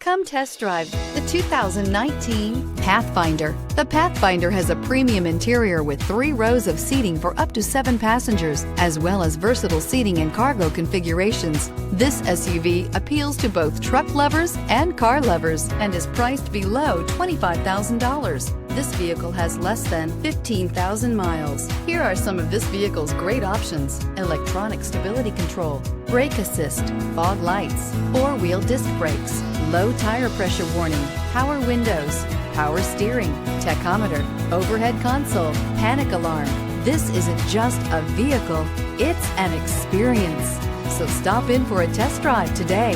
Come test drive the 2019 Pathfinder. The Pathfinder has a premium interior with 3 rows of seating for up to 7 passengers, as well as versatile seating and cargo configurations. This SUV appeals to both truck lovers and car lovers and is priced below $25,000. This vehicle has less than 15,000 miles. Here are some of this vehicle's great options: electronic stability control, brake assist, fog lights, 4-wheel disc brakes, low tire pressure warning, power windows, power steering, tachometer, overhead console, panic alarm. This isn't just a vehicle, it's an experience. So stop in for a test drive today.